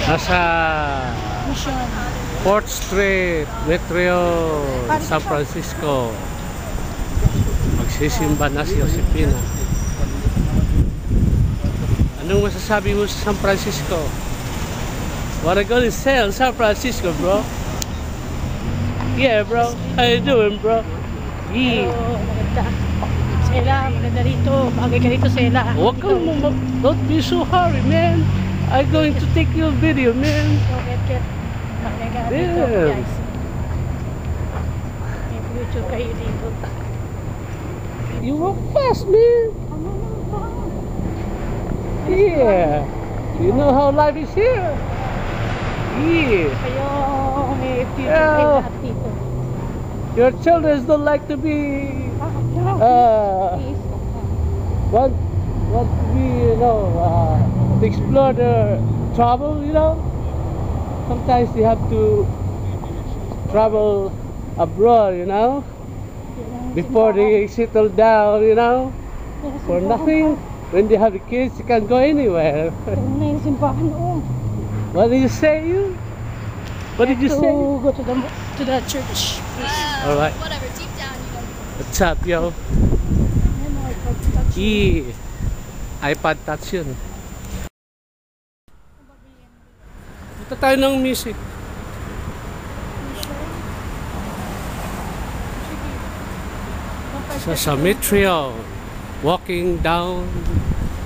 Nasa Fourth Street, Metro, San Francisco. Magsisimba na si Josefina. Anong masasabi mo sa San Francisco? What are you gonna say on San Francisco, bro? Yeah, bro. How you doing, bro? Yeah. Maganda. Sela, maganda rito. Bagay ka rito, Sela. Huwag ka mo, don't be so hurry, man. I'm going to take your video, man. Get. Bagay ka rito, guys. May future kayo dito. You walk fast, man. Yeah. You know how life is here. Yeah. Kayo, may future kayo lahat dito. Your children don't like to be want to be, to explore the travel, sometimes they have to travel abroad, before they settle down, for nothing. When they have the kids, you can go anywhere. What did you say, you? What did you say? Go to the church. All right. Whatever, deep down, What's up, yo? Yeah. iPod Touch yun. Punta tayo ng music. Sa Metro, walking down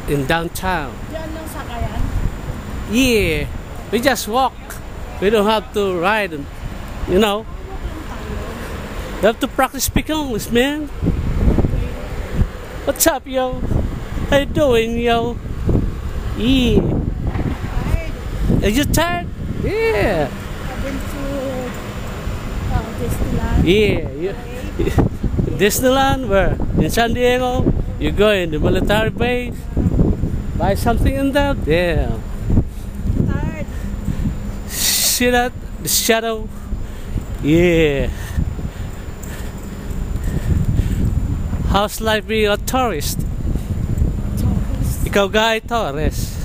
in downtown. Diyan lang sakayan? Yeah. We just walk. We don't have to ride, You have to practice speaking English, man. What's up, yo? How you doing, yo? Yeah. Are you tired? Yeah. I've been to Disneyland. Yeah. Disneyland, where? In San Diego? You go in the military base, buy something in there. Damn. Tired. See that? The shadow. Yeah. How's life being a tourist? Ikaw Guy Torres.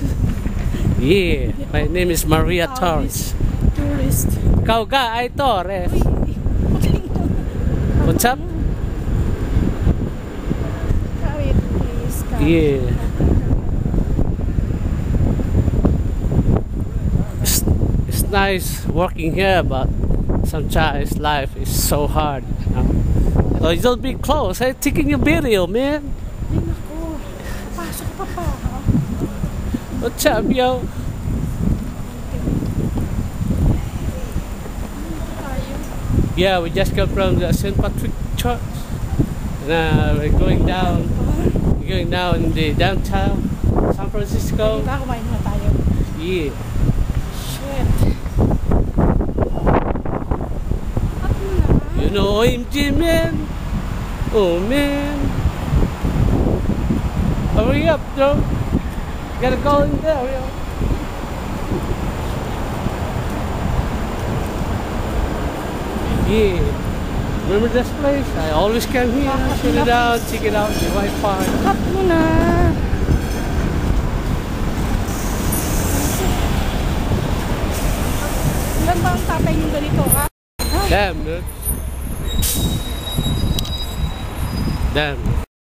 Yeah. My name is Maria Torres. Tourist. Ikaw Guy Torres. What's up? Yeah. It's nice working here, but sometimes life is so hard. So you don't be close. I'm taking a video, man. What's up, yo? Yeah, we just come from the St. Patrick Church. And we're going down. Going down in the downtown San Francisco. Diba, kumain na tayo? Yeah. Shit. You know OMG, man. Oh, man. Hurry up, bro. Gotta go in there, yo. Yeah. Remember this place? I always come here, sit it out, check it out, the Wi-Fi. Cut mo na. Ilan ba ang tatay nyo ganito, ha? Damn, dude. Damn.